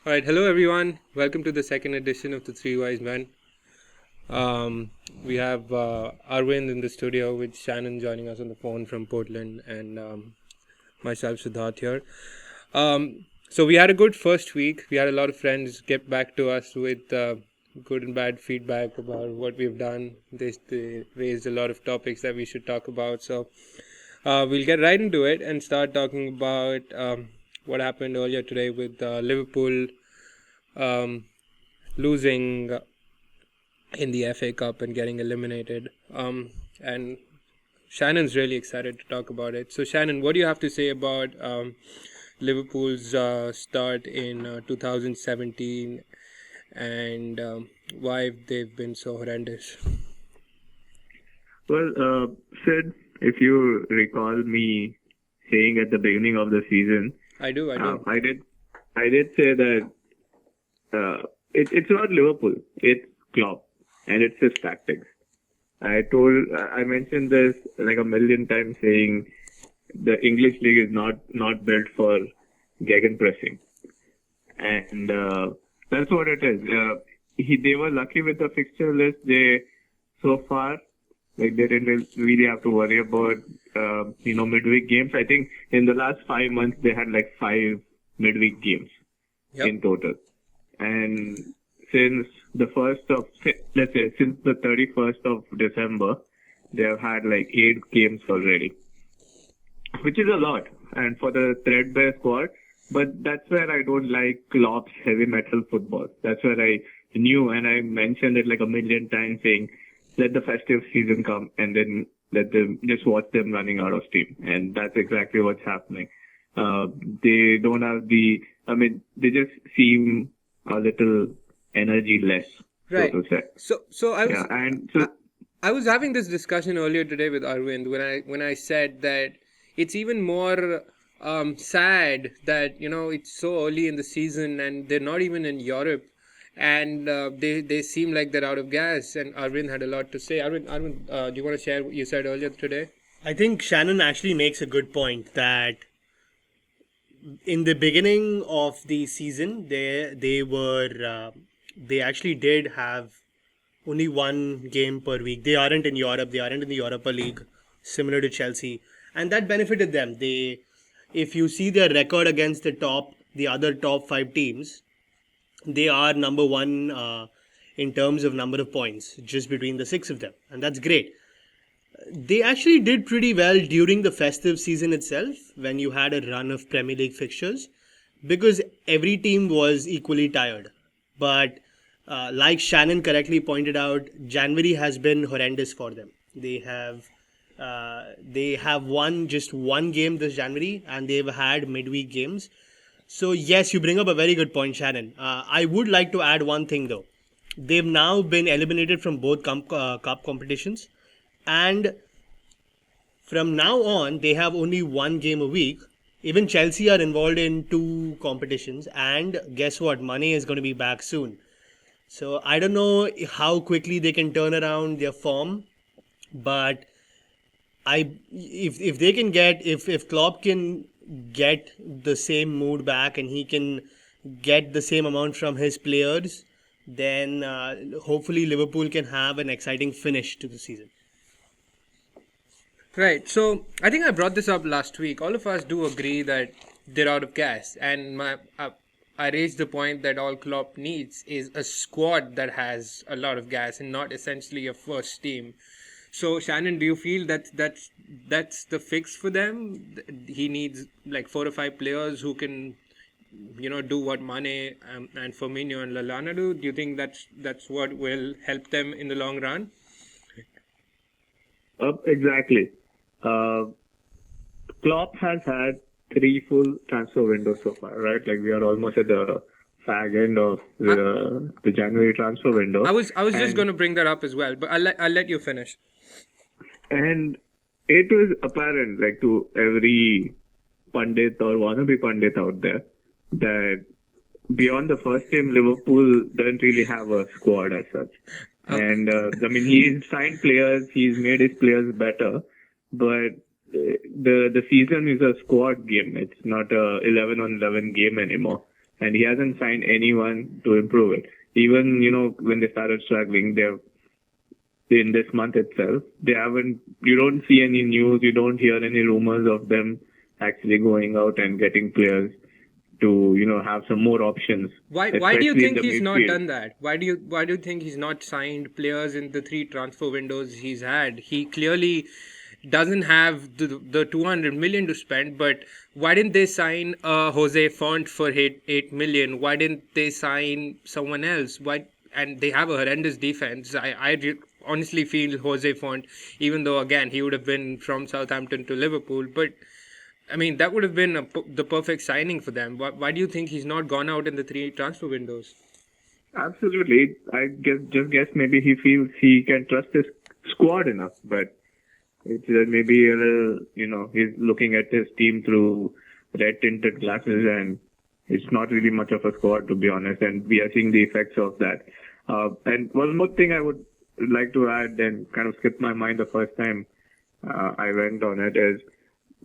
All right, hello everyone. Welcome to the second edition of the Three Wise Men. We have Arvind in the studio with Shannon joining us on the phone from Portland and myself, Siddharth here. So we had a good first week. We had a lot of friends get back to us with good and bad feedback about what we've done. They raised a lot of topics that we should talk about. So we'll get right into it and start talking about what happened earlier today with Liverpool um, losing in the FA Cup and getting eliminated. And Shannon's really excited to talk about it. So, Shannon, what do you have to say about Liverpool's start in 2017 and why they've been so horrendous? Well, Sid, if you recall me saying at the beginning of the season, I do. I did say that it's not Liverpool, it's Klopp, and it's his tactics. I mentioned this like a million times, saying the English league is not built for gegenpressing, and that's what it is. They were lucky with the fixture list. They so far like they didn't really have to worry about midweek games. I think in the last 5 months they had like 5 midweek games in total, and since the since the 31st of December, they have had like 8 games already, which is a lot, and for the threadbare squad. But that's where I don't like Klopp's heavy metal football. That's where I knew, and I mentioned it like a million times, saying, let the festive season come and then let them just watch them running out of steam. And that's exactly what's happening. They don't have they just seem a little energy less, Right. so to say. So I was Yeah, and so I was having this discussion earlier today with Arvind when I said that it's even more sad that it's so early in the season and they're not even in Europe, and they seem like they're out of gas. And Arvind had a lot to say. Arvind, do you want to share what you said earlier today? I think Shannon actually makes a good point that in the beginning of the season, they actually did have only one game per week. They aren't in Europe. They aren't in the Europa League, similar to Chelsea, and that benefited them. If you see their record against the other top five teams, they are number one in terms of number of points, just between the six of them, and that's great. They actually did pretty well during the festive season itself when you had a run of Premier League fixtures because every team was equally tired. But like Shannon correctly pointed out, January has been horrendous for them. They have won just one game this January and they've had midweek games. So yes, you bring up a very good point, Shannon. I would like to add one thing though. They've now been eliminated from both cup competitions, and from now on, they have only one game a week. Even Chelsea are involved in two competitions, and guess what? Mane is going to be back soon. So I don't know how quickly they can turn around their form, but if they can get if Klopp can get the same mood back and he can get the same amount from his players, then hopefully Liverpool can have an exciting finish to the season. Right. So I think I brought this up last week. All of us do agree that they're out of gas, and I raised the point that all Klopp needs is a squad that has a lot of gas and not essentially a first team. So Shannon, do you feel that that's the fix for them? He needs like 4 or 5 players who can, do what Mane and Firmino and Lallana do. Do you think that's what will help them in the long run? exactly. Uh, Klopp has had 3 full transfer windows so far, right? Like we are almost at the fag end of the January transfer window. I was just And going to bring that up as well, but I'll let you finish. and it was apparent, like to every pundit or wannabe pundit out there, that beyond the first team, Liverpool doesn't really have a squad as such. And he's signed players, he's made his players better, but the season is a squad game. It's not a 11 on 11 game anymore. and he hasn't signed anyone to improve it. Even, when they started struggling, in this month itself, you don't see any news, you don't hear any rumors of them actually going out and getting players to, have some more options. Why do you especially in think the he's not midfield. done that? Why do you think he's not signed players in the 3 transfer windows he's had? He clearly doesn't have the 200 million to spend, but why didn't they sign Jose Font for 8 million? Why didn't they sign someone else? Why? And they have a horrendous defense. Honestly feel Jose Font, even though again he would have been from Southampton to Liverpool, but I mean, that would have been the perfect signing for them. Why do you think he's not gone out in the 3 transfer windows? Absolutely. I guess maybe he feels he can trust his squad enough, but it's maybe a little, he's looking at his team through red tinted glasses, and it's not really much of a squad, to be honest, and we are seeing the effects of that. And one more thing I would like to add, and kind of skipped my mind the first time I went on it, is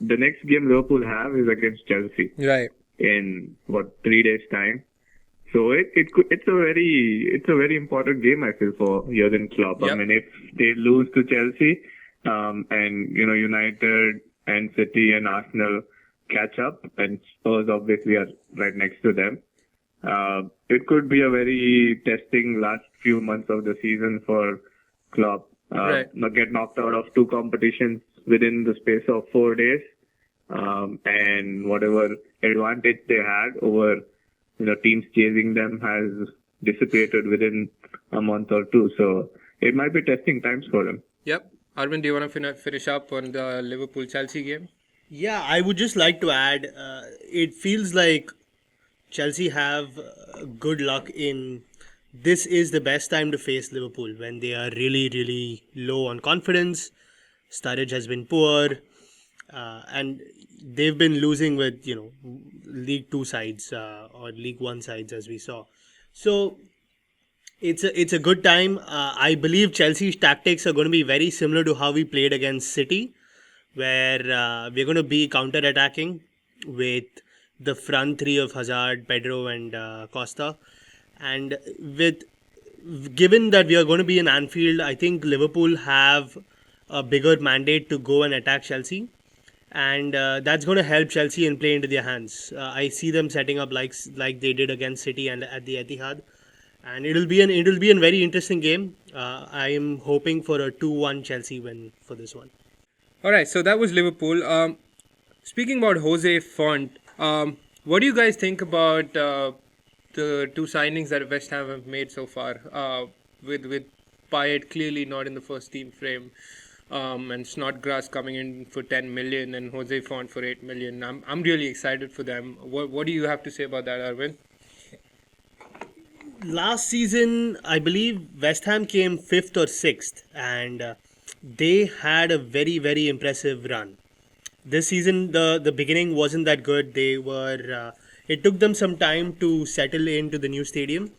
the next game Liverpool have is against Chelsea Right. in 3 days time. So it's a very important game, I feel, for Jurgen Klopp. Yep. I mean, if they lose to Chelsea, and United and City and Arsenal catch up, and Spurs obviously are right next to them, it could be a very testing last few months of the season for Klopp. Right. Get knocked out of 2 competitions within the space of 4 days, and whatever advantage they had over teams chasing them has dissipated within a month or two. So it might be testing times for them. Yep. Arvind, do you want to finish up on the Liverpool-Chelsea game? Yeah, I would just like to add, it feels like Chelsea have good luck in this is the best time to face Liverpool when they are really, really low on confidence. Sturridge has been poor, and they've been losing with, League 2 sides or League 1 sides, as we saw. So it's a good time. I believe Chelsea's tactics are going to be very similar to how we played against City, where we're going to be counter-attacking with the front 3 of Hazard, Pedro and Costa. And given that we are going to be in Anfield, I think Liverpool have a bigger mandate to go and attack Chelsea. And that's going to help Chelsea and play into their hands. I see them setting up like they did against City and at the Etihad. And it'll be a very interesting game. I am hoping for a 2-1 Chelsea win for this one. All right, so that was Liverpool. Speaking about Jose Font, what do you guys think about the 2 signings that West Ham have made so far? With Payet clearly not in the first team frame, and Snodgrass coming in for 10 million and Jose Font for 8 million. I'm really excited for them. What do you have to say about that, Arvind? Last season, I believe West Ham came 5th or 6th, and they had a very, very impressive run. This season, the beginning wasn't that good. It took them some time to settle into the new stadium.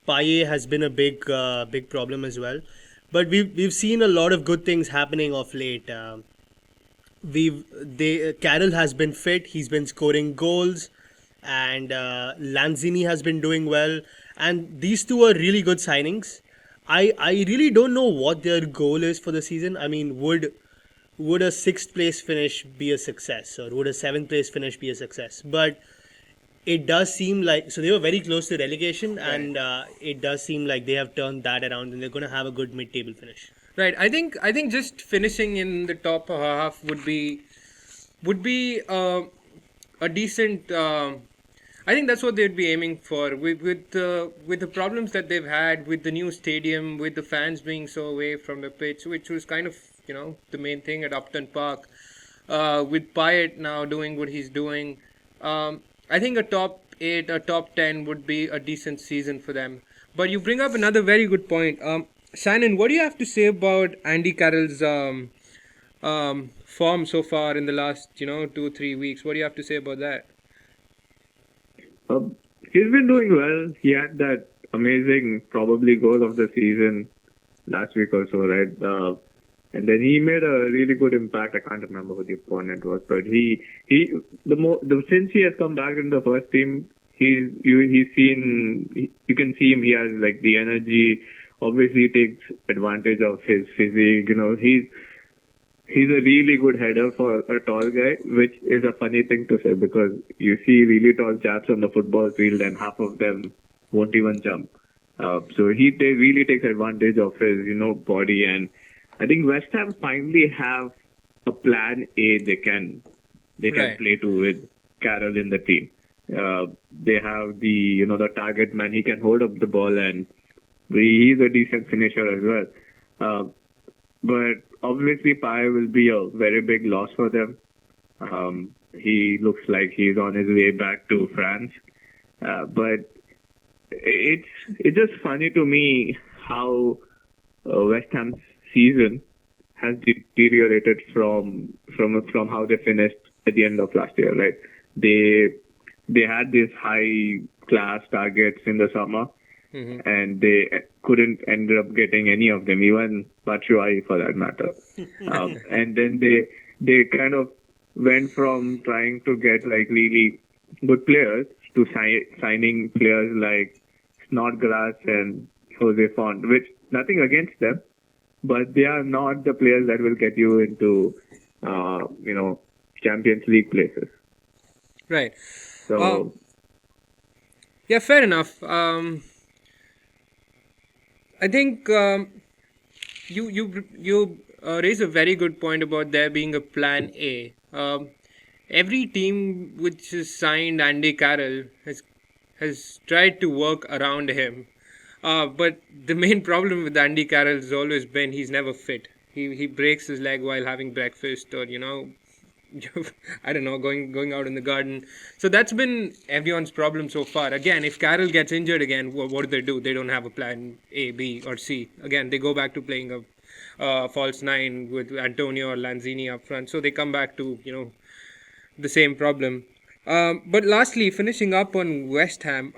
Payet has been a big problem as well, but we've seen a lot of good things happening of late. Carroll has been fit. He's been scoring goals, and Lanzini has been doing well. And these 2 are really good signings. I really don't know what their goal is for the season. I mean, would a 6th place finish be a success, or would a 7th place finish be a success? But it does seem like, so they were very close to relegation, and it does seem like they have turned that around, and they're going to have a good mid-table finish. Right. I think just finishing in the top half would be a decent. I think that's what they'd be aiming for with the problems that they've had with the new stadium, with the fans being so away from the pitch, which was kind of the main thing at Upton Park. With Payet now doing what he's doing, I think a top 8, a top 10 would be a decent season for them. But you bring up another very good point. Shannon, what do you have to say about Andy Carroll's form so far in the last 2-3 weeks? What do you have to say about that? He's been doing well. He had that amazing, probably goal of the season last week or so, right? And then he made a really good impact. I can't remember who the opponent was, but since he has come back in the first team, you can see him. He has like the energy. Obviously, he takes advantage of his physique. He's a really good header for a tall guy, which is a funny thing to say because you see really tall chaps on the football field and half of them won't even jump. So he really takes advantage of his, body. And I think West Ham finally have a plan A they can Right. play to with Carroll in the team. They have the target man. He can hold up the ball and he's a decent finisher as well. But obviously, Pai will be a very big loss for them. He looks like he's on his way back to France. But it's just funny to me how West Ham's season has deteriorated from how they finished at the end of last year. Right? They had these high class targets in the summer, and they couldn't end up getting any of them, even Batshuayi for that matter. And then they kind of went from trying to get like really good players to signing players like Snodgrass and Jose Font, which nothing against them, but they are not the players that will get you into Champions League places. Right. So Yeah, fair enough. I think you raise a very good point about there being a plan A. Every team which has signed Andy Carroll has tried to work around him. But the main problem with Andy Carroll has always been he's never fit. He breaks his leg while having breakfast, or I don't know, going out in the garden. So that's been everyone's problem so far. Again, if Carroll gets injured again, what do? They don't have a plan A, B, or C. Again, they go back to playing a false nine with Antonio or Lanzini up front. So they come back to the same problem. But lastly, finishing up on West Ham,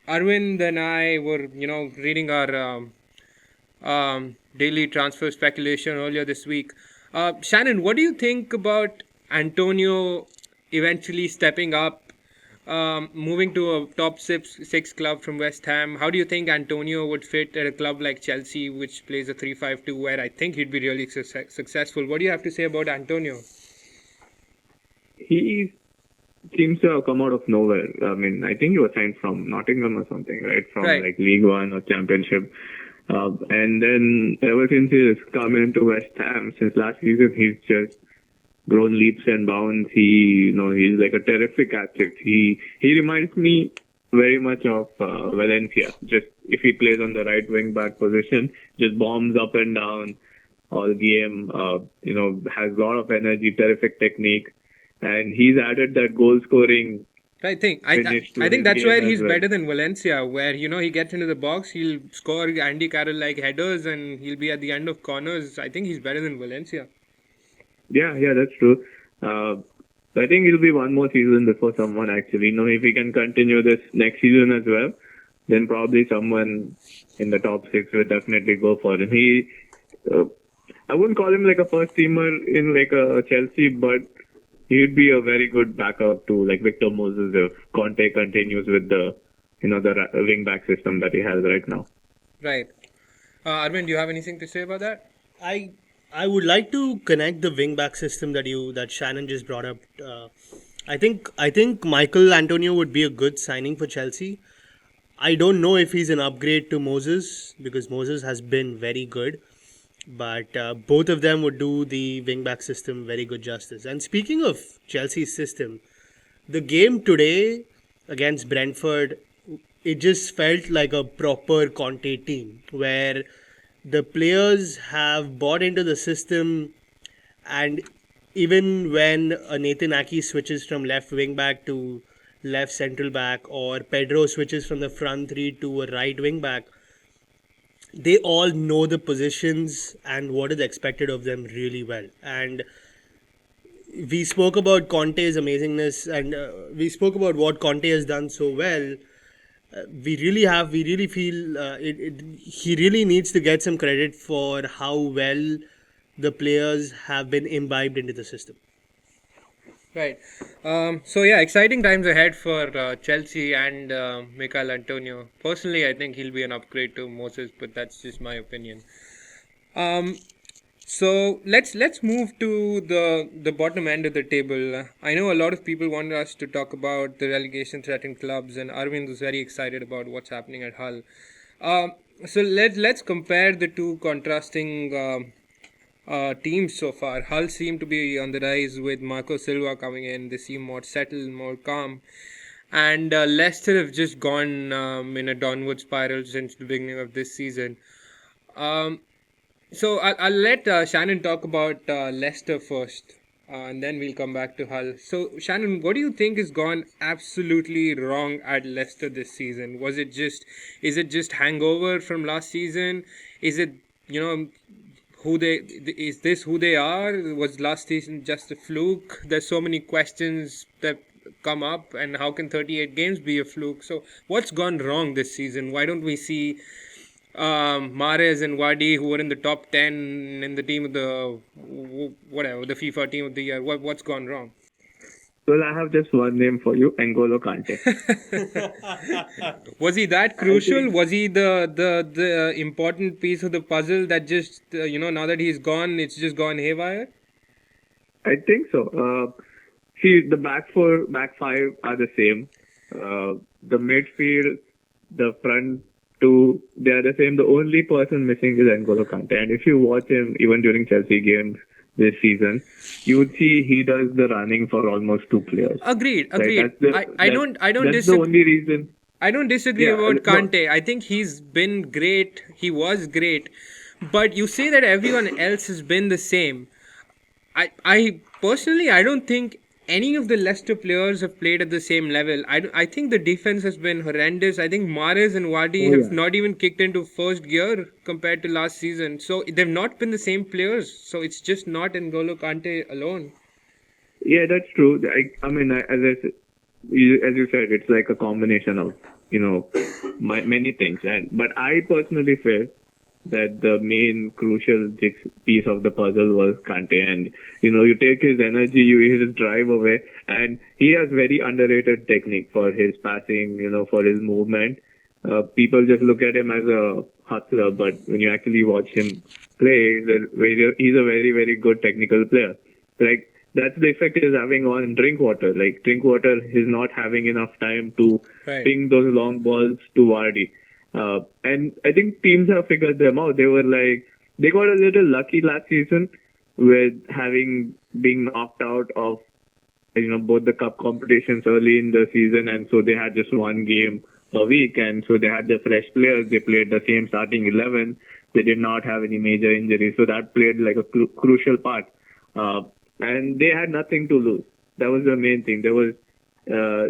Arvind and I were reading our daily transfer speculation earlier this week. Shannon, what do you think about Antonio eventually stepping up, moving to a top six club from West Ham? How do you think Antonio would fit at a club like Chelsea, which plays a 3-5-2, where I think he'd be really successful? What do you have to say about Antonio? he seems to have come out of nowhere. I mean, I think he was signed from Nottingham or something, right? From Right. like League One or Championship. And then ever since he's come into West Ham, since last season, he's just grown leaps and bounds. He's like a terrific athlete. He reminds me very much of Valencia. Just if he plays on the right wing back position, just bombs up and down all game. Has a lot of energy, terrific technique, and he's added that goal scoring. I think Finish to I think his that's game where as he's well. better than Valencia, where he gets into the box, he'll score Andy Carroll like headers, and he'll be at the end of corners. I think he's better than Valencia. Yeah, that's true. I think it'll be one more season before someone actually, if he can continue this next season as well, then probably someone in the top six will definitely go for him. I wouldn't call him like a first teamer in like a Chelsea, but he'd be a very good backup to like Victor Moses if Conte continues with the wing back system that he has right now. Right. Arvind, do you have anything to say about that? I would like to connect the wing back system that Shannon just brought up. I think Michael Antonio would be a good signing for Chelsea. I don't know if he's an upgrade to Moses because Moses has been very good, but both of them would do the wing back system very good justice. And speaking of Chelsea's system, the game today against Brentford, it just felt like a proper Conte team where the players have bought into the system, and even when Nathan Aki switches from left wing back to left central back, or Pedro switches from the front three to a right wing back, they all know the positions and what is expected of them really well. And we spoke about Conte's amazingness, and we spoke about what Conte has done so well. We really feel he really needs to get some credit for how well the players have been imbibed into the system. Right. So yeah, exciting times ahead for Chelsea and Mikel Antonio. Personally, I think he'll be an upgrade to Moses, but that's just my opinion. Um, so let's move to the bottom end of the table. I know a lot of people want us to talk about the relegation threatened clubs, and Arvind was very excited about what's happening at Hull. Um, so let's compare the two contrasting teams so far. Hull seem to be on the rise with Marco Silva coming in. They seem more settled, more calm. And Leicester have just gone in a downward spiral since the beginning of this season. Um, so I'll let Shannon talk about Leicester first, and then we'll come back to Hull. So Shannon, what do you think has gone absolutely wrong at Leicester this season? Is it just hangover from last season? Is it you know is this who they are? Was last season just a fluke? There's so many questions that come up, and how can 38 games be a fluke? So what's gone wrong this season? Why don't we see Mahrez and Wadi, who were in the top 10 in the team of the whatever the FIFA team of the year? What's gone wrong? Well, I have just one name for you, N'Golo Kante. Was he that crucial? Was he the important piece of the puzzle that just now that he's gone, it's just gone haywire? I think so. See, the back four, back five are the same. The midfield, the front two, they are the same. The only person missing is N'Golo Kante. And if you watch him, even during Chelsea games this season, you would see he does the running for almost two players. Agreed. Right? I don't That's disagree. the only reason. I don't disagree Yeah, about no. Kante. I think he's been great. He was great. But you say that everyone else has been the same. I personally, I don't think any of the Leicester players have played at the same level. I think the defense has been horrendous. I think Mahrez and Wadi have not even kicked into first gear compared to last season. So they've not been the same players. So it's just not N'Golo Kante alone. Yeah, that's true. I mean, as you said, it's like a combination of many things. But I personally feel that the main crucial piece of the puzzle was Kante, and you take his energy, his drive away, and he has very underrated technique for his passing, for his movement. People just look at him as a hustler, but when you actually watch him play, he's a very, very good technical player. Like, that's the effect he's having on Drinkwater. Like, Drinkwater is not having enough time to ping those long balls to Vardy. And I think teams have figured them out. They got a little lucky last season with being knocked out of, both the cup competitions early in the season, and so they had just one game a week, and so they had the fresh players. They played the same starting 11. They did not have any major injuries, so that played like a crucial part. And they had nothing to lose. That was the main thing. There was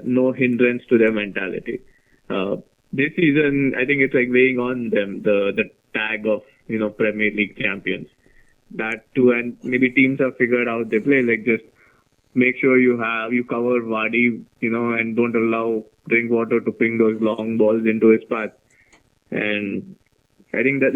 no hindrance to their mentality. This season, I think it's like weighing on them the tag of Premier League champions. That too, and maybe teams have figured out they play like just make sure you cover Vardy, and don't allow Drinkwater to ping those long balls into his path. And I think that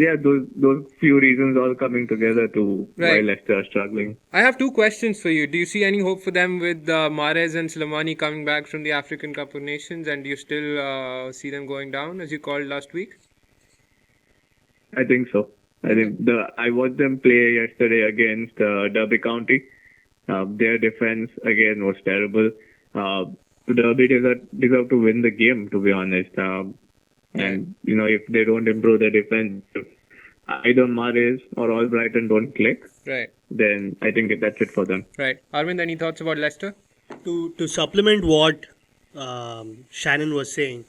those few reasons all coming together to why Leicester are struggling. I have two questions for you. Do you see any hope for them with Mahrez and Slimani coming back from the African Cup of Nations, and do you still see them going down as you called last week? I think so. I think I watched them play yesterday against Derby County. Their defense again was terrible. Derby deserve to win the game, to be honest. And if they don't improve their defense, either Mahrez or Albrighton don't click, then I think that's it for them. Right. Arvind, any thoughts about Leicester? To supplement what Shannon was saying,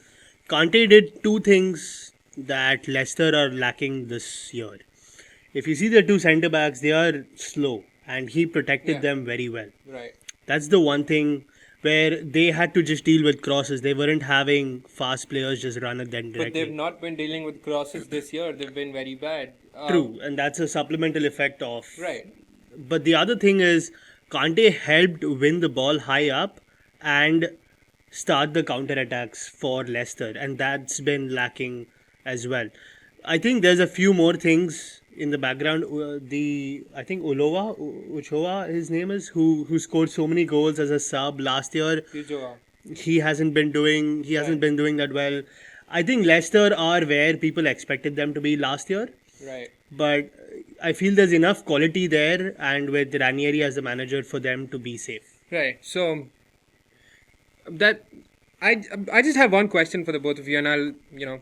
Kante did two things that Leicester are lacking this year. If you see the two centre backs, they are slow, and he protected them very well. Right. That's the one thing where they had to just deal with crosses. They weren't having fast players just run at them directly. But they've not been dealing with crosses this year. They've been very bad. True, and that's a supplemental effect of... Right. But the other thing is, Kante helped win the ball high up and start the counter-attacks for Leicester, and that's been lacking as well. I think there's a few more things in the background, I think Uchoa, his name is, who scored so many goals as a sub last year. Joa. He hasn't been doing that well. I think Leicester are where people expected them to be last year, Right. but I feel there's enough quality there, and with Ranieri as the manager, for them to be safe. Right. So that I just have one question for the both of you, and I'll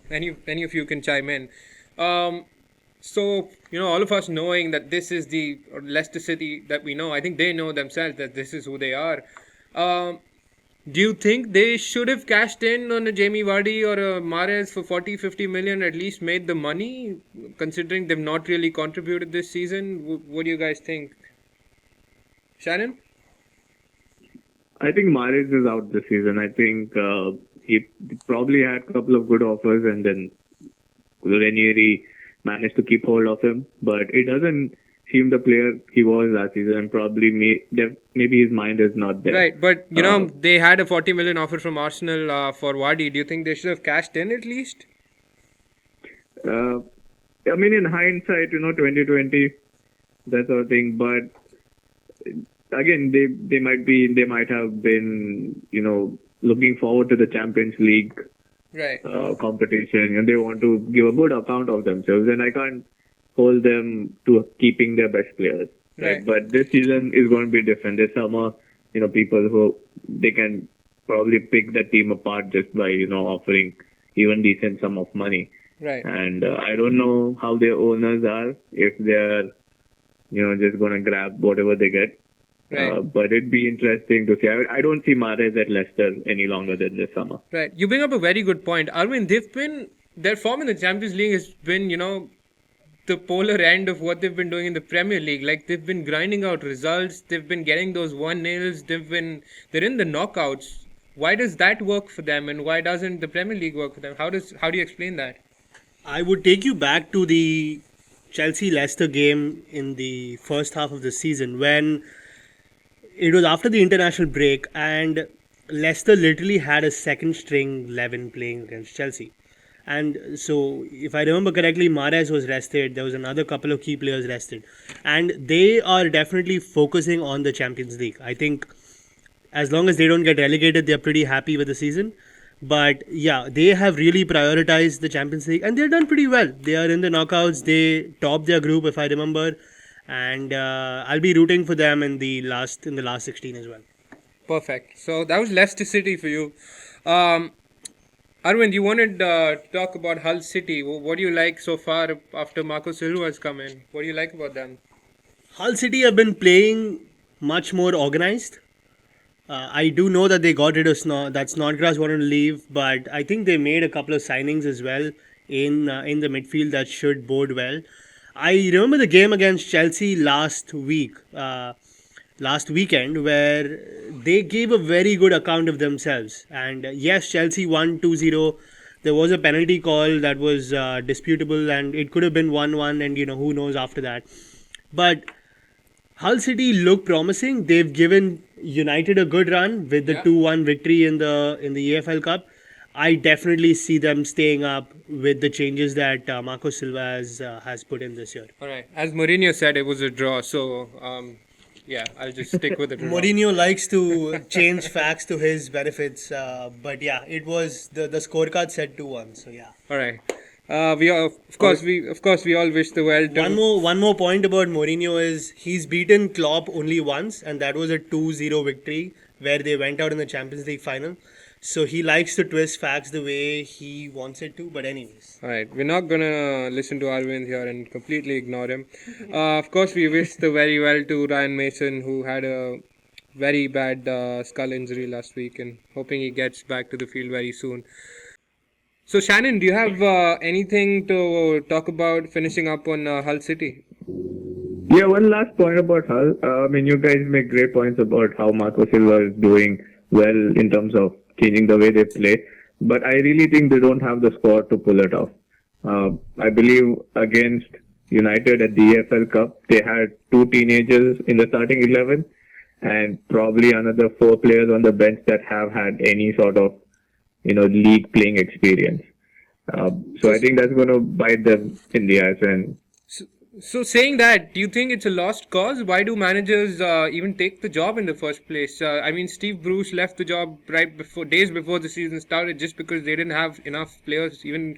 any of you can chime in. So all of us knowing that this is the Leicester City that we know, I think they know themselves that this is who they are. Do you think they should have cashed in on a Jamie Vardy or a Mahrez for 40-50 million, at least made the money, considering they've not really contributed this season? What do you guys think? Shannon? I think Mahrez is out this season. I think he probably had a couple of good offers, and then Ranieri managed to keep hold of him. But it doesn't seem the player he was last season, and probably maybe his mind is not there. Right, but they had a 40 million offer from Arsenal for Vardy. Do you think they should have cashed in at least? I mean, in hindsight, 2020, that sort of thing. But again, they might have been, looking forward to the Champions League Right. competition, and they want to give a good account of themselves. And I can't hold them to keeping their best players. Right. But this season is going to be different. This summer, people who they can probably pick the team apart just by offering even decent sum of money. Right. And I don't know how their owners are, if they're just going to grab whatever they get. Right. But it'd be interesting to see. I don't see Mahrez at Leicester any longer than this summer. Right. You bring up a very good point. Arvind, their form in the Champions League has been, the polar end of what they've been doing in the Premier League. Like, they've been grinding out results. They've been getting those 1-0s. They're in the knockouts. Why does that work for them, and why doesn't the Premier League work for them? How do you explain that? I would take you back to the Chelsea-Leicester game in the first half of the season, when it was after the international break and Leicester literally had a second string 11 playing against Chelsea. And so, if I remember correctly, Mahrez was rested. There was another couple of key players rested. And they are definitely focusing on the Champions League. I think as long as they don't get relegated, they're pretty happy with the season. But yeah, they have really prioritized the Champions League, and they're done pretty well. They are in the knockouts. They topped their group, if I remember. And I'll be rooting for them in the last 16 as well. Perfect. So that was Leicester City for you. Arvind, you wanted to talk about Hull City. What do you like so far after Marco Silva has come in? What do you like about them? Hull City have been playing much more organized. I do know that they got rid of Snodgrass wanted to leave, but I think they made a couple of signings as well in the midfield that should bode well. I remember the game against Chelsea last weekend, where they gave a very good account of themselves. And yes, Chelsea won 2-0. There was a penalty call that was disputable, and it could have been 1-1, and who knows after that. But Hull City look promising. They've given United a good run with the 2-1 victory in the EFL Cup. I definitely see them staying up with the changes that Marco Silva has put in this year. All right. As Mourinho said, it was a draw. So, I'll just stick with it. Mourinho likes to change facts to his benefits. But yeah, it was the scorecard said 2-1. So yeah. All right. We all wish the well to. One more point about Mourinho is he's beaten Klopp only once, and that was a 2-0 victory where they went out in the Champions League final. So he likes to twist facts the way he wants it to. But anyways. All right. We're not going to listen to Arvind here and completely ignore him. Of course, we wish the very well to Ryan Mason, who had a very bad skull injury last week, and hoping he gets back to the field very soon. So, Shannon, do you have anything to talk about finishing up on Hull City? Yeah, one last point about Hull. You guys make great points about how Marco Silva is doing well in terms of changing the way they play. But I really think they don't have the squad to pull it off. I believe against United at the EFL Cup, they had 2 teenagers in the starting 11 and probably another 4 players on the bench that have had any sort of league playing experience. So I think that's going to bite them in the ass. And So saying that, do you think it's a lost cause? Why do managers even take the job in the first place? I mean, Steve Bruce left the job right before, days before the season started, just because they didn't have enough players even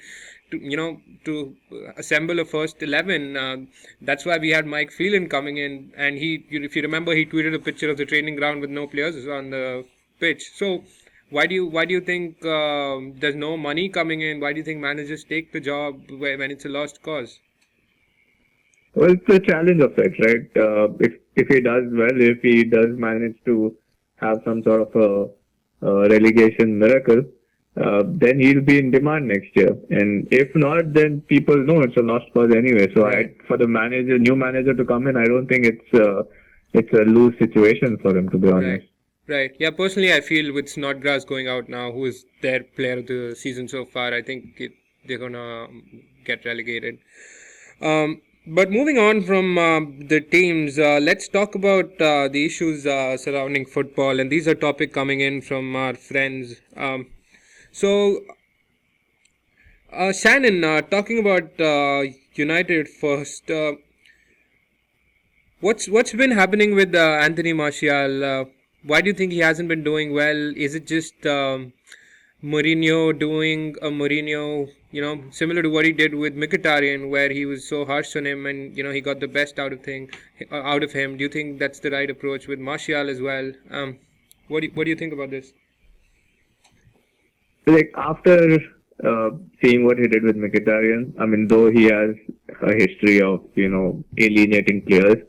to, to assemble a first 11. That's why we had Mike Phelan coming in, and if you remember, he tweeted a picture of the training ground with no players on the pitch. So why do you think there's no money coming in? Why do you think managers take the job when it's a lost cause? Well, it's a challenge effect, right? If he does well, if he does manage to have some sort of a relegation miracle, then he'll be in demand next year. And if not, then people know it's a lost cause anyway. So Right. for the new manager to come in, I don't think it's a lose situation for him, to be honest. Right. Yeah, personally, I feel with Snodgrass going out now, who is their player of the season so far, I think they're going to get relegated. But moving on from the teams, let's talk about the issues surrounding football. And these are topic coming in from our friends. Shannon, talking about United first. What's been happening with Anthony Martial? Why do you think he hasn't been doing well? Is it just Mourinho doing a Mourinho, similar to what he did with Mkhitaryan, where he was so harsh on him and he got the best out of him? Do you think that's the right approach with Martial as well? What do you think about this? Like after seeing what he did with Mkhitaryan, I mean, though he has a history of alienating players,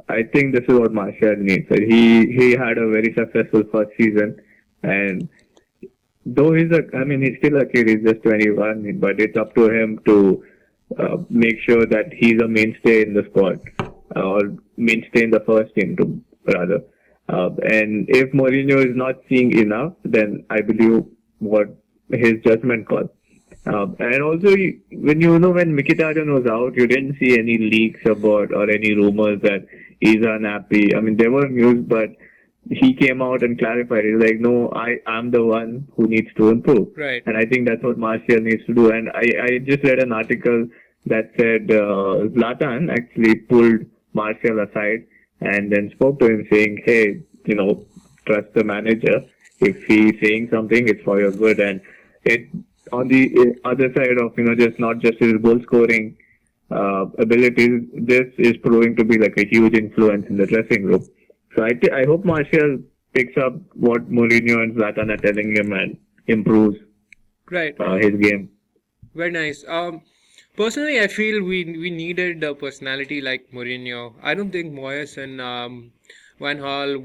I think this is what Martial needs. He had a very successful first season, and though he's still a kid, he's just 21, but it's up to him to make sure that he's a mainstay in the squad, or mainstay in the first team, rather. And if Mourinho is not seeing enough, then I believe what his judgment call. And also, when Mkhitaryan was out, you didn't see any leaks about or any rumors that he's unhappy. I mean, there were news, but he came out and clarified. He's like, no, I'm the one who needs to improve. Right. And I think that's what Martial needs to do. And I just read an article that said Zlatan actually pulled Martial aside and then spoke to him saying, hey, trust the manager. If he's saying something, it's for your good. And it on the other side of, not just his goal scoring abilities, this is proving to be like a huge influence in the dressing room. So I hope Martial picks up what Mourinho and Zlatan are telling him and improves Right. his game. Very nice. Personally, I feel we needed a personality like Mourinho. I don't think Moyes and Van Gaal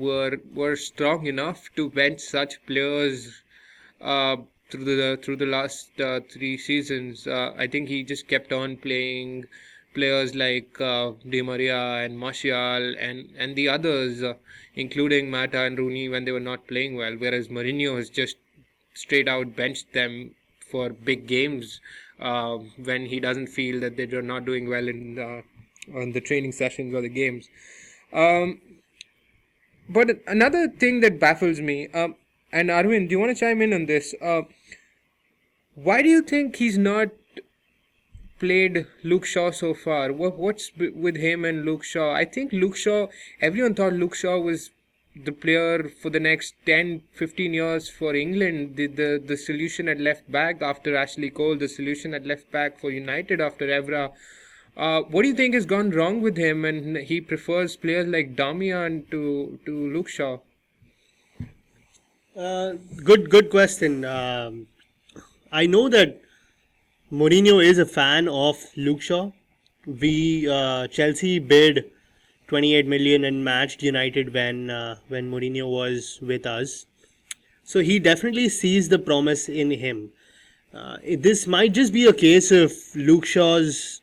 were strong enough to bench such players through the last 3 seasons. I think he just kept on playing players like Di Maria and Martial and the others, including Mata and Rooney, when they were not playing well. Whereas Mourinho has just straight out benched them for big games when he doesn't feel that they're not doing well on the training sessions or the games. But another thing that baffles me, and Arvind, do you want to chime in on this? Why do you think he's not played Luke Shaw so far? What's with him and Luke Shaw? I think Luke Shaw, everyone thought Luke Shaw was the player for the next 10-15 years for England, the solution at left back after Ashley Cole, the solution at left back for United after Evra. What do you think has gone wrong with him, and he prefers players like Damian to Luke Shaw? Good question. I know that Mourinho is a fan of Luke Shaw. Chelsea bid 28 million and matched United when Mourinho was with us. So he definitely sees the promise in him. This might just be a case of Luke Shaw's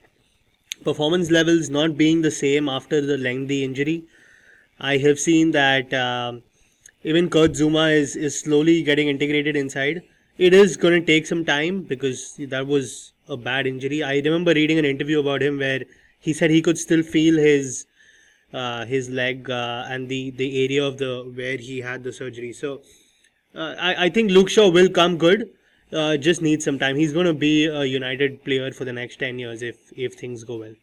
performance levels not being the same after the lengthy injury. I have seen that even Kurt Zuma is slowly getting integrated inside. It is going to take some time because that was a bad injury. I remember reading an interview about him where he said he could still feel his leg and the area of where he had the surgery. So I think Luke Shaw will come good. Just needs some time. He's going to be a United player for the next 10 years if things go well.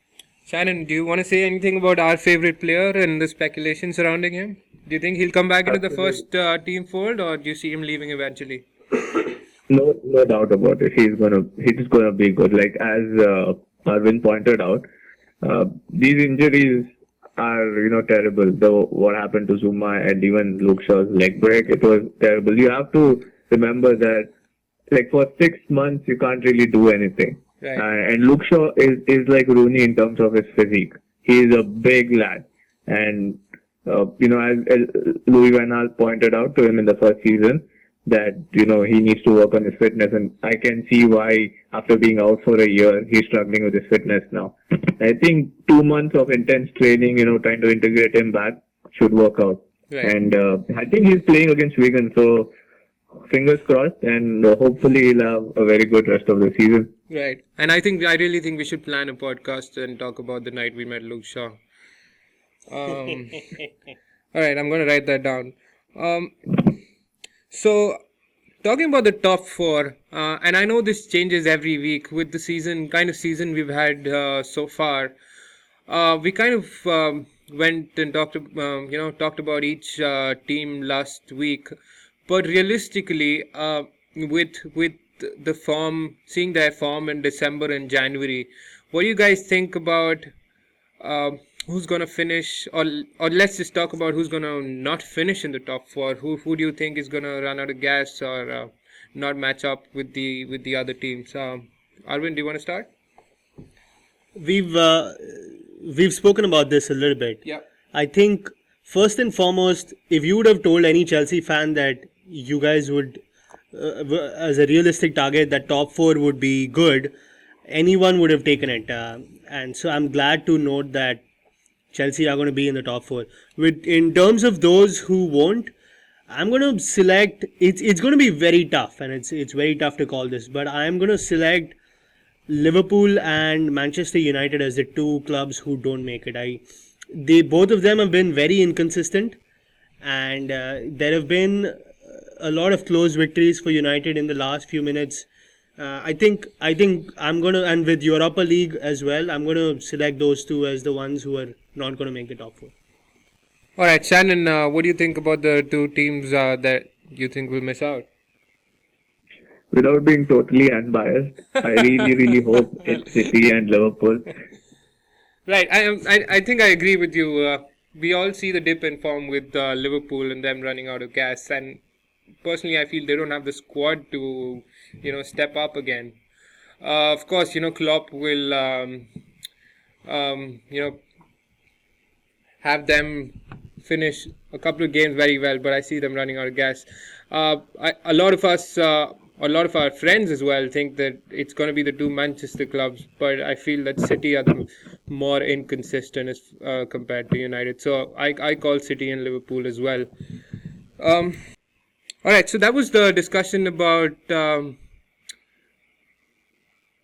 Shannon, do you want to say anything about our favorite player and the speculation surrounding him? Do you think he'll come back into the first team fold, or do you see him leaving eventually? No doubt about it. He's gonna be good. Like as Arvind pointed out, these injuries are terrible. Though what happened to Zuma and even Luke Shaw's leg break, it was terrible. You have to remember that like for 6 months you can't really do anything. Right. And Luke Shaw is like Rooney in terms of his physique. He is a big lad, and as Louis Van Gaal pointed out to him in the first season, that he needs to work on his fitness, and I can see why after being out for a year he's struggling with his fitness now. I think 2 months of intense training, trying to integrate him back should work out. Right. And I think he's playing against Wigan, so fingers crossed, and hopefully he'll have a very good rest of the season. Right. And I really think we should plan a podcast and talk about the night we met Luke Shaw. All right, I'm going to write that down. So, talking about the top four, and I know this changes every week with the kind of season we've had so far. We kind of went and talked about each team last week, but realistically, with the form, seeing their form in December and January, what do you guys think about who's going to finish, or let's just talk about who's going to not finish in the top four? Who do you think is going to run out of gas or not match up with the other teams? Arvind, do you want to start? We've spoken about this a little bit. Yeah. I think first and foremost, if you would have told any Chelsea fan that you guys would, as a realistic target, that top four would be good, anyone would have taken it. And so I'm glad to note that Chelsea are going to be in the top four. In terms of those who won't, I'm going to select. It's going to be very tough, and it's very tough to call this. But I'm going to select Liverpool and Manchester United as the two clubs who don't make it. Both of them have been very inconsistent, and there have been a lot of close victories for United in the last few minutes. I think I'm gonna, and with Europa League as well, I'm gonna select those two as the ones who are not gonna make the top four. All right, Shannon, what do you think about the two teams that you think will miss out? Without being totally unbiased, I really hope it's City and Liverpool. Right, I think I agree with you. We all see the dip in form with Liverpool and them running out of gas, and personally, I feel they don't have the squad to, step up again. Of course, Klopp will, have them finish a couple of games very well, but I see them running out of gas. A lot of our friends as well think that it's going to be the two Manchester clubs, but I feel that City are the more inconsistent as compared to United. So I call City and Liverpool as well. All right, so that was the discussion about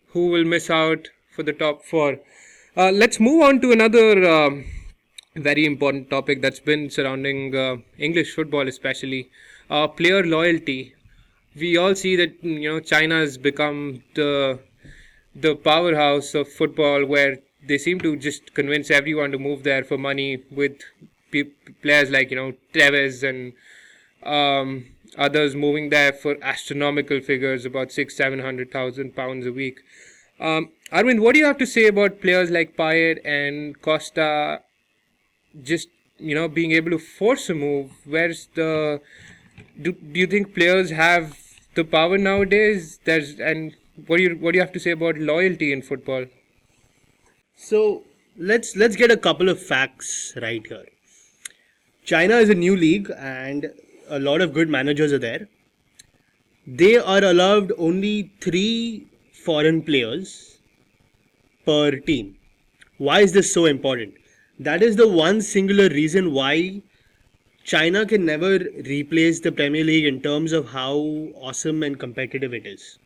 who will miss out for the top four. Let's move on to another very important topic that's been surrounding English football, especially player loyalty. We all see that China has become the powerhouse of football, where they seem to just convince everyone to move there for money, with players like Tevez and others moving there for astronomical figures, about £600,000-700,000 a week. Arvind, what do you have to say about players like Payet and Costa just being able to force a move? Where's the do you think players have the power nowadays? And what do you have to say about loyalty in football? So let's get a couple of facts right here. China is a new league, and a lot of good managers are there. They are allowed only 3 foreign players per team. Why is this so important? That is the one singular reason why China can never replace the Premier League in terms of how awesome and competitive it is.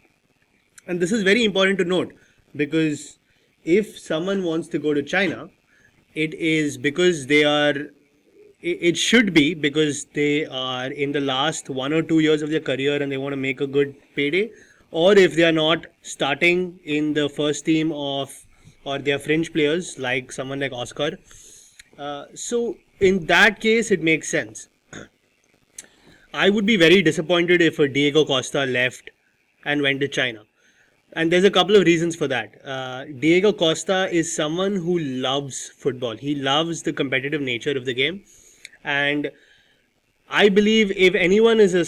And this is very important to note, because if someone wants to go to China, it is because it should be because they are in the last 1 or 2 years of their career and they want to make a good payday, or if they are not starting in the first team of or they are fringe players like someone like Oscar. So in that case, it makes sense. I would be very disappointed if a Diego Costa left and went to China. And there's a couple of reasons for that. Diego Costa is someone who loves football. He loves the competitive nature of the game. And I believe if anyone is in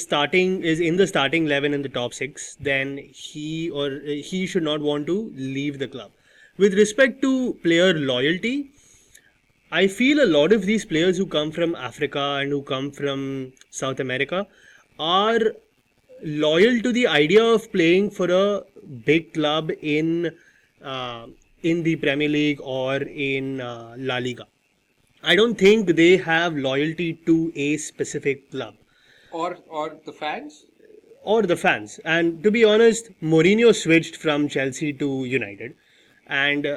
the starting 11 in the top 6, then he should not want to leave the club. With respect to player loyalty, I feel a lot of these players who come from Africa and who come from South America are loyal to the idea of playing for a big club in the Premier League or in La Liga. I don't think they have loyalty to a specific club Or the fans? or the fans. And to be honest, Mourinho switched from Chelsea to United, and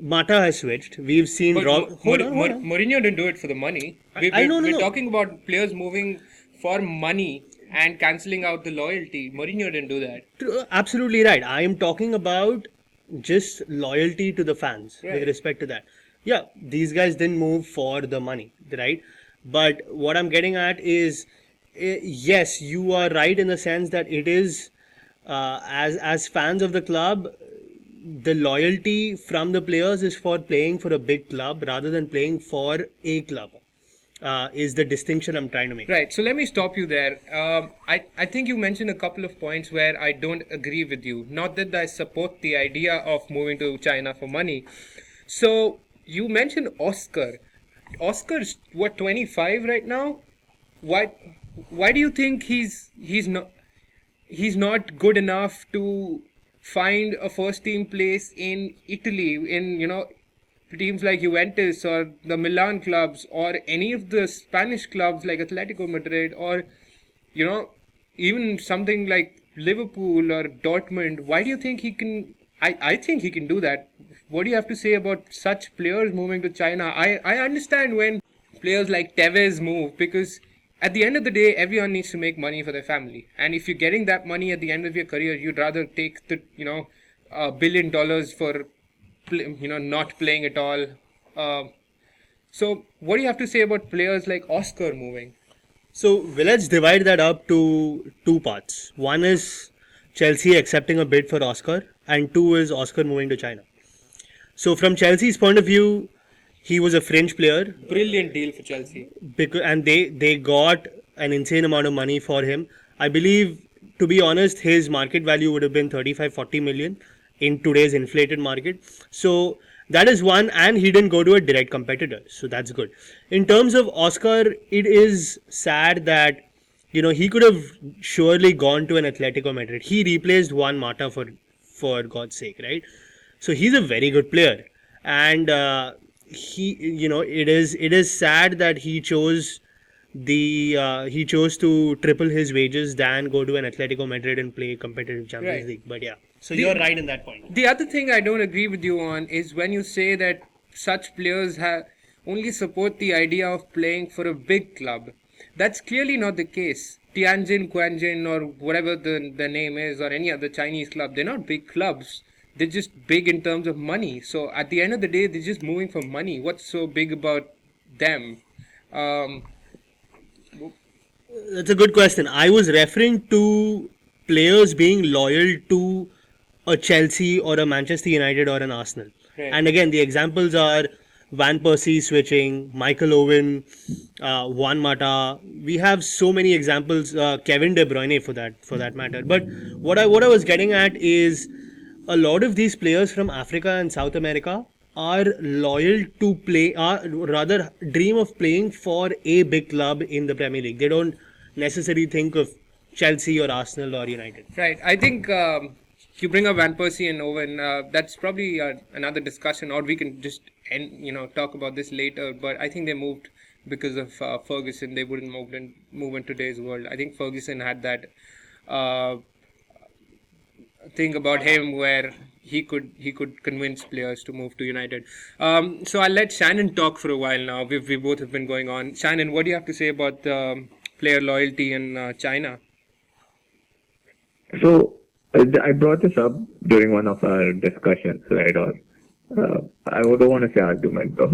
Mata has switched. We've seen But hold on. Mourinho didn't do it for the money. I know, We're no. talking about players moving for money and cancelling out the loyalty. Mourinho didn't do that. Absolutely right. I am talking about just loyalty to the fans with Right. respect to that. Yeah, these guys didn't move for the money, right? But what I'm getting at is, yes, you are right in the sense that it is, as fans of the club, the loyalty from the players is for playing for a big club rather than playing for a club. Is the distinction I'm trying to make. Right. So let me stop you there. I think you mentioned a couple of points where I don't agree with you. Not that I support the idea of moving to China for money. So you mentioned Oscar. Oscar's what, 25 right now? Why do you think he's not good enough to find a first team place in Italy, in teams like Juventus or the Milan clubs or any of the Spanish clubs like Atletico Madrid or even something like Liverpool or Dortmund? Why do you think he can? I think he can do that. What do you have to say about such players moving to China? I understand when players like Tevez move, because at the end of the day, everyone needs to make money for their family. And if you're getting that money at the end of your career, you'd rather take the $1 billion for not playing at all. So what do you have to say about players like Oscar moving? So let's divide that up to two parts. One is Chelsea accepting a bid for Oscar, and two is Oscar moving to China. So from Chelsea's point of view, he was a fringe player, Brilliant deal for Chelsea. and they got an insane amount of money for him. I believe, to be honest, his market value would have been 35-40 million in today's inflated market. So that is one, and he didn't go to a direct competitor, so that's good. In terms of Oscar, it is sad that he could have surely gone to an Atletico Madrid. He replaced Juan Mata for God's sake, right? So he's a very good player, and it is sad that he chose to triple his wages than go to an Atletico Madrid and play competitive Champions Right. League. But yeah, so you're right in that point. The other thing I don't agree with you on is when you say that such players only support the idea of playing for a big club. That's clearly not the case. Tianjin, Quanjin, or whatever the name is, or any other Chinese club, they're not big clubs. They're just big in terms of money. So at the end of the day, they're just moving for money. What's so big about them? That's a good question. I was referring to players being loyal to a Chelsea or a Manchester United or an Arsenal. Right. And again, the examples are Van Persie switching, Michael Owen, Juan Mata. We have so many examples. Kevin De Bruyne for that matter. But what I was getting at is a lot of these players from Africa and South America are loyal to play, or rather dream of playing for a big club in the Premier League. They don't necessarily think of Chelsea or Arsenal or United. Right. I think you bring up Van Persie and Owen. That's probably another discussion, or we can just talk about this later. But I think they moved because of Ferguson. They wouldn't move in today's world. I think Ferguson had that thing about him where he could convince players to move to United. So I'll let Shannon talk for a while now. We both have been going on. Shannon, what do you have to say about player loyalty in China? So I brought this up during one of our discussions, right? Or I don't want to say argument, though.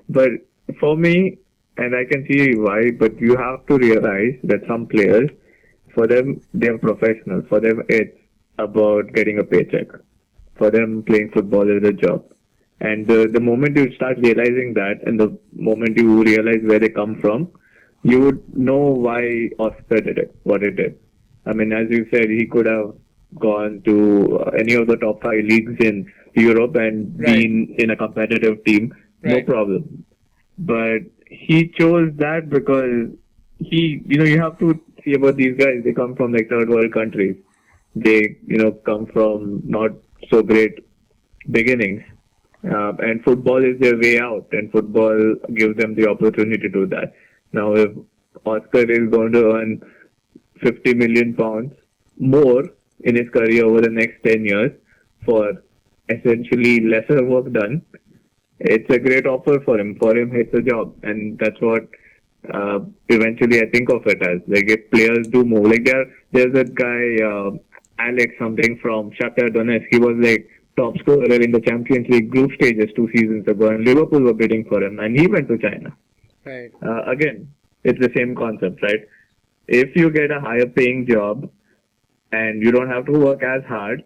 But for me, and I can see why, but you have to realize that some players, for them, they're professionals. For them, it's about getting a paycheck. For them, playing football is a job. And the moment you start realizing that, and the moment you realize where they come from, you would know why Oscar did it, what he did. I mean, as you said, he could have gone to any of the top 5 leagues in Europe and Right. been in a competitive team, no Right. problem. But he chose that because you have to see about these guys. They come from like third world countries. They, come from not so great beginnings. And football is their way out, and football gives them the opportunity to do that. Now, if Oscar is going to earn 50 million pounds more in his career over the next 10 years for essentially lesser work done, it's a great offer for him. For him, it's a job, and that's what eventually I think of it as. Like, if players do move, like there's a guy, Alex something from Shakhtar Donetsk. He was like top scorer in the Champions League group stages 2 seasons ago, and Liverpool were bidding for him, and he went to China. Right. Again, it's the same concept, right? If you get a higher paying job and you don't have to work as hard,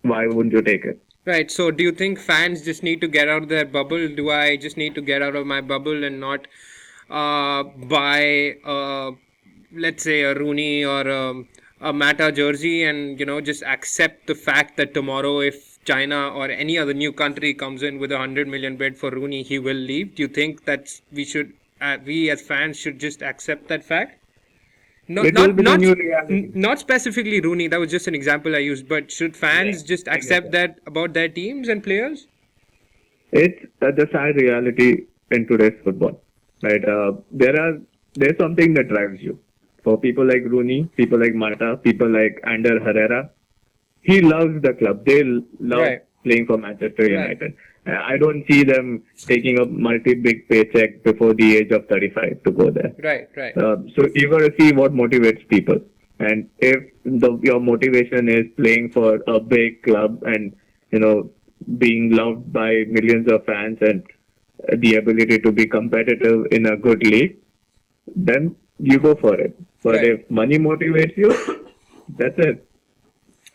why wouldn't you take it? Right. So, do you think fans just need to get out of their bubble? Do I just need to get out of my bubble and not buy, let's say, a Rooney or a Mata jersey, and just accept the fact that tomorrow, if China or any other new country comes in with 100 million bid for Rooney, he will leave? Do you think that we as fans should just accept that fact? It will be the new reality. Not specifically Rooney, that was just an example I used, but should fans just accept that about their teams and players? It's the sad reality in today's football, right? There's something that drives you. For people like Rooney, people like Mata, people like Ander Herrera, he loves the club. They love Right. playing for Manchester United. I don't see them taking a multi-big paycheck before the age of 35 to go there. Right, right. So you got to see what motivates people. And if your motivation is playing for a big club and, being loved by millions of fans and the ability to be competitive in a good league, then you go for it. But Right. if money motivates you, that's it.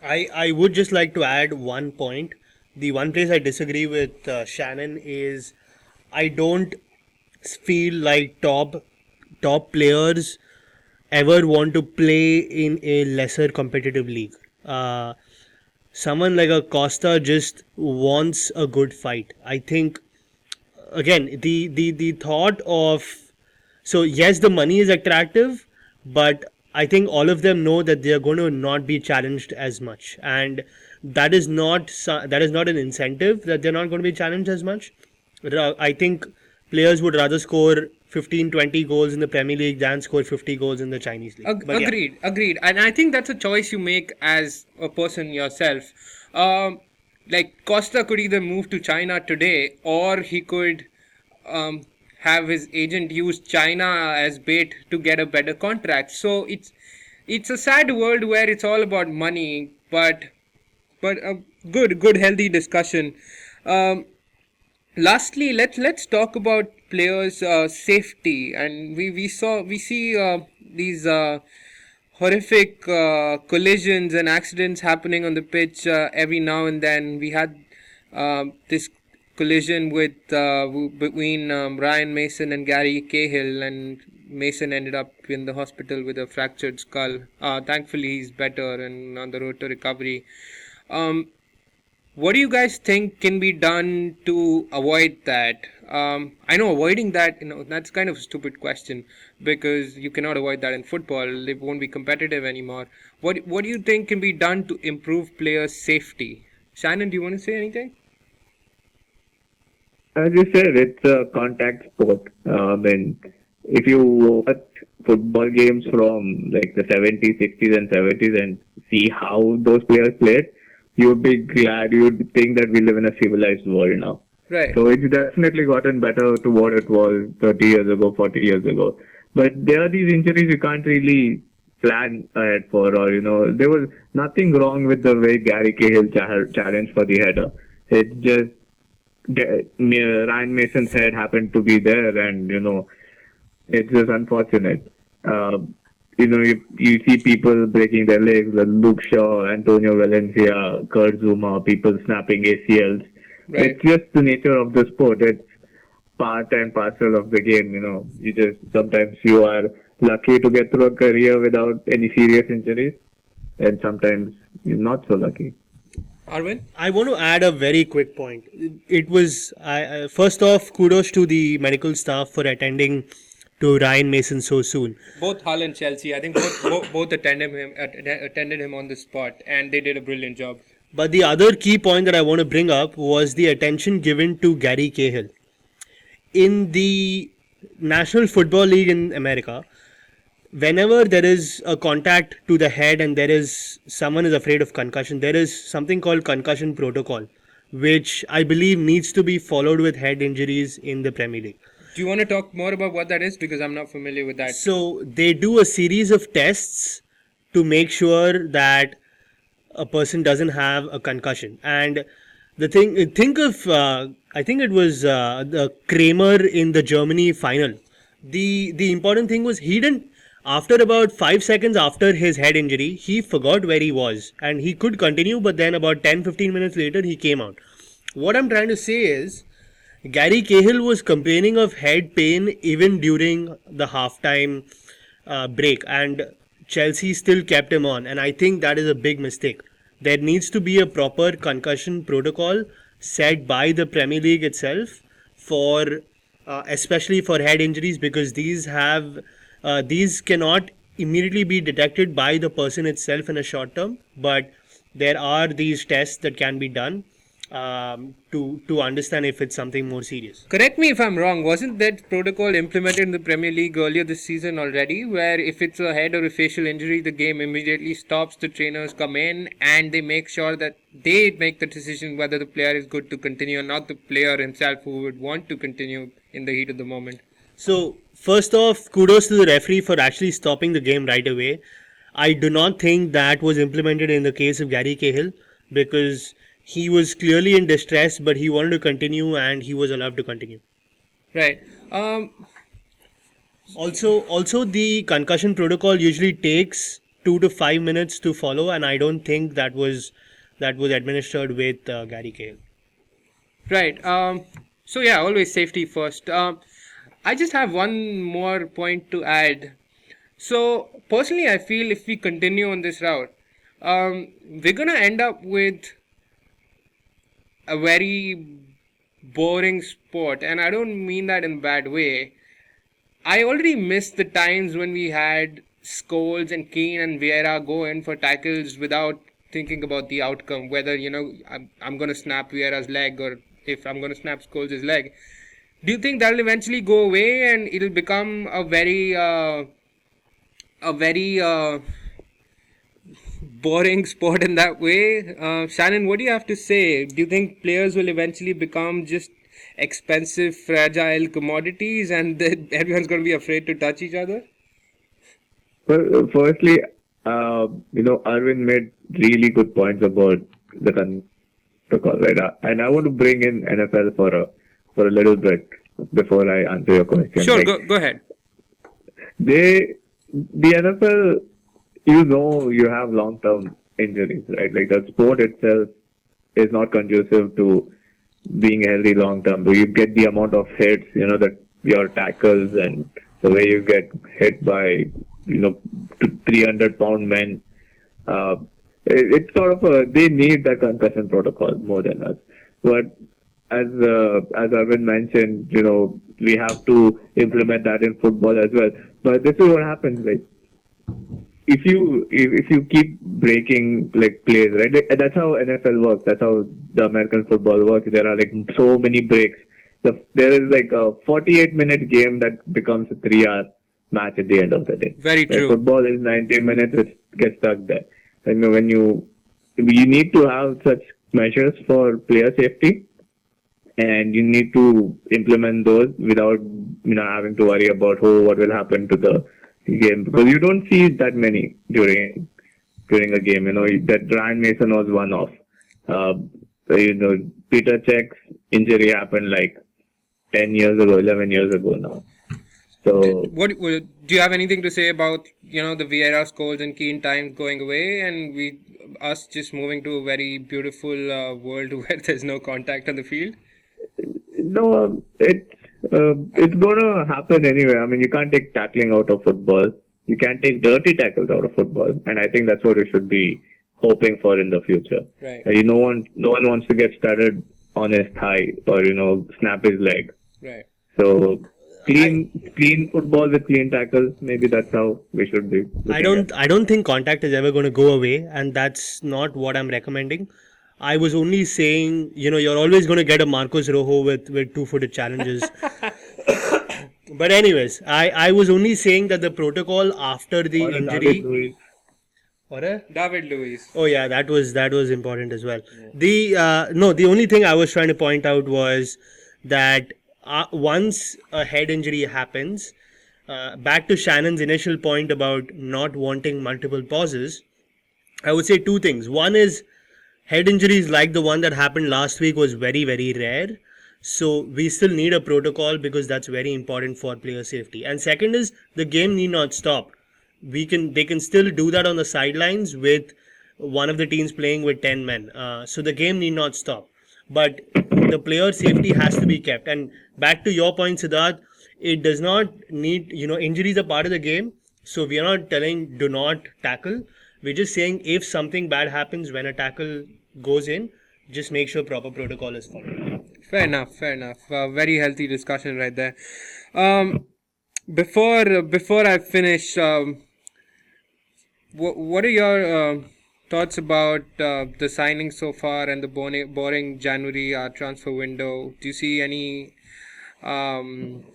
I would just like to add one point. The one place I disagree with Shannon is I don't feel like top players ever want to play in a lesser competitive league. Someone like a Costa just wants a good fight. I think again the thought of, so yes, the money is attractive, but I think all of them know that they are going to not be challenged as much, and that is not an incentive that they're not going to be challenged as much. I think players would rather score 15-20 goals in the Premier League than score 50 goals in the Chinese league. But yeah. Agreed. And I think that's a choice you make as a person yourself. Like Costa could either move to China today, or he could have his agent use China as bait to get a better contract. So it's a sad world where it's all about money, but a good healthy discussion. Lastly, let's talk about players' safety, and we see these horrific collisions and accidents happening on the pitch every now and then. We had this collision between Ryan Mason and Gary Cahill, and Mason ended up in the hospital with a fractured skull. Thankfully, he's better and on the road to recovery. What do you guys think can be done to avoid that? I know avoiding that, that's kind of a stupid question, because you cannot avoid that in football. They won't be competitive anymore. What do you think can be done to improve players' safety? Shannon, do you want to say anything? As you said, it's a contact sport. And if you watch football games from like the 70s, 60s, and 70s and see how those players played, you would be glad. You would think that we live in a civilized world now. Right. So it's definitely gotten better to what it was 30 years ago, 40 years ago. But there are these injuries you can't really plan ahead for, or there was nothing wrong with the way Gary Cahill challenged for the header. It's just Ryan Mason's head happened to be there, and it's just unfortunate. You see people breaking their legs, like Luke Shaw, Antonio Valencia, Kurt Zuma, people snapping ACLs. Right. It's just the nature of the sport. It's part and parcel of the game. Sometimes you are lucky to get through a career without any serious injuries, and sometimes you're not so lucky. Arvind? I want to add a very quick point. It was first off, kudos to the medical staff for attending to Ryan Mason so soon. Both Hull and Chelsea, I think both attended him on the spot, and they did a brilliant job. But the other key point that I want to bring up was the attention given to Gary Cahill. In the National Football League in America, whenever there is a contact to the head and someone is afraid of concussion, there is something called concussion protocol, which I believe needs to be followed with head injuries in the Premier League. Do you want to talk more about what that is? Because I'm not familiar with that. So they do a series of tests to make sure that a person doesn't have a concussion. And I think it was the Kramer in the Germany final. The important thing was he didn't, after about 5 seconds after his head injury, he forgot where he was and he could continue, but then about 10-15 minutes later he came out. What I'm trying to say is Gary Cahill was complaining of head pain even during the halftime break, and Chelsea still kept him on, and I think that is a big mistake. There needs to be a proper concussion protocol set by the Premier League itself for especially for head injuries, because these cannot immediately be detected by the person itself in a short term, but there are these tests that can be done to understand if it's something more serious. Correct me if I'm wrong, wasn't that protocol implemented in the Premier League earlier this season already, where if it's a head or a facial injury, the game immediately stops, the trainers come in and they make sure that they make the decision whether the player is good to continue or not, the player himself who would want to continue in the heat of the moment? So, first off, kudos to the referee for actually stopping the game right away. I do not think that was implemented in the case of Gary Cahill, because he was clearly in distress, but he wanted to continue and he was allowed to continue. Right. Also, the concussion protocol usually takes 2 to 5 minutes to follow, and I don't think that was administered with Gary Cahill. Right. So yeah, always safety first. I just have one more point to add. So personally, I feel if we continue on this route, we're gonna end up with a very boring sport, and I don't mean that in a bad way. I already missed the times when we had Scholes and Keane and Vieira go in for tackles without thinking about the outcome, whether I'm going to snap Vieira's leg or if I'm going to snap Scholes' leg. Do you think that'll eventually go away and it'll become a very boring sport in that way? Shannon, what do you have to say? Do you think players will eventually become just expensive, fragile commodities and that everyone's going to be afraid to touch each other? Well, firstly, Arvind made really good points about the protocol, right? And I want to bring in NFL for a little bit before I answer your question. Sure, go ahead. The NFL, you have long-term injuries, right? Like the sport itself is not conducive to being healthy long-term. You get the amount of hits, that your tackles and the way you get hit by, 300-pound men. It's sort of they need that concussion protocol more than us. But as Arvind mentioned, we have to implement that in football as well. But this is what happens, like, if you keep breaking like plays, right? That's how NFL works. That's how the American football works. There are like so many breaks. There is like a 48-minute game that becomes a 3-hour match at the end of the day. Very true. Football is 90 minutes. It gets stuck there. And when you need to have such measures for player safety, and you need to implement those without having to worry about what will happen to the game, because you don't see that many during a game. That Ryan Mason was one off. So, Peter Cech's injury happened like 10 years ago, 11 years ago now. So, Do you have anything to say about the Vieira, Scholes, and Keane times going away, and us just moving to a very beautiful world where there's no contact on the field? no, it's gonna happen anyway. I mean, you can't take tackling out of football. You can't take dirty tackles out of football, and I think that's what we should be hoping for in the future. Right. No one wants to get started on his thigh or snap his leg. Right. So clean football with clean tackles. Maybe that's how we should be. I don't think contact is ever going to go away, and that's not what I'm recommending. I was only saying, you're always going to get a Marcos Rojo with 2-footed challenges. But anyways, I was only saying that the protocol after the injury. David Luiz. Oh yeah, that was important as well. Yeah. The only thing I was trying to point out was that once a head injury happens, back to Shannon's initial point about not wanting multiple pauses, I would say two things. One is head injuries like the one that happened last week was very, very rare. So we still need a protocol because that's very important for player safety. And second is the game need not stop. They can still do that on the sidelines with one of the teams playing with 10 men. So the game need not stop. But the player safety has to be kept. And back to your point, Siddharth, it does not need, injuries are part of the game. So we are not telling do not tackle. We're just saying if something bad happens when a tackle goes in, just make sure proper protocol is followed. Fair enough. Very healthy discussion right there. Before I finish, what are your thoughts about the signings so far and the boring January transfer window? Do you see any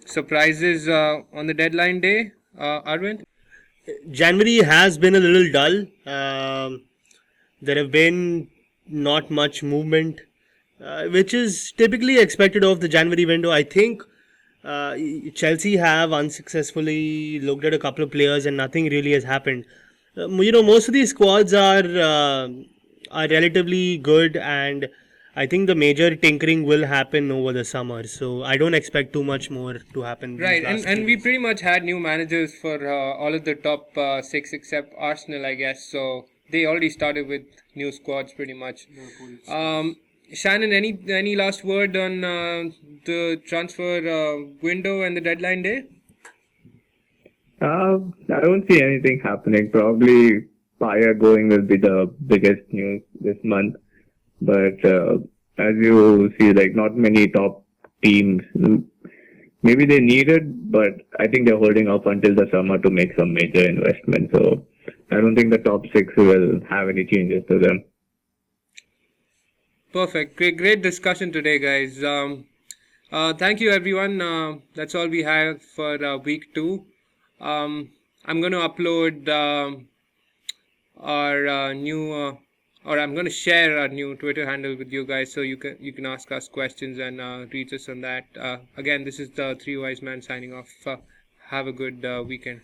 surprises on the deadline day, Arvind? January has been a little dull. There have been not much movement, which is typically expected of the January window. I think Chelsea have unsuccessfully looked at a couple of players and nothing really has happened. Most of these squads are relatively good, and I think the major tinkering will happen over the summer. So I don't expect too much more to happen. Right, and we pretty much had new managers for all of the top 6 except Arsenal, I guess. So they already started with new squads pretty much. Shannon, any last word on the transfer window and the deadline day? I don't see anything happening. Probably Paya going will be the biggest news this month. But as you see, not many top teams. Maybe they need it, but I think they're holding off until the summer to make some major investment. So I don't think the top 6 will have any changes to them. Perfect. Great discussion today, guys. Thank you, everyone. That's all we have for week 2. I'm going to upload our new, or I'm going to share our new Twitter handle with you guys, so you can ask us questions and reach us on that. Again, this is the 3 Wise Man signing off. Have a good weekend.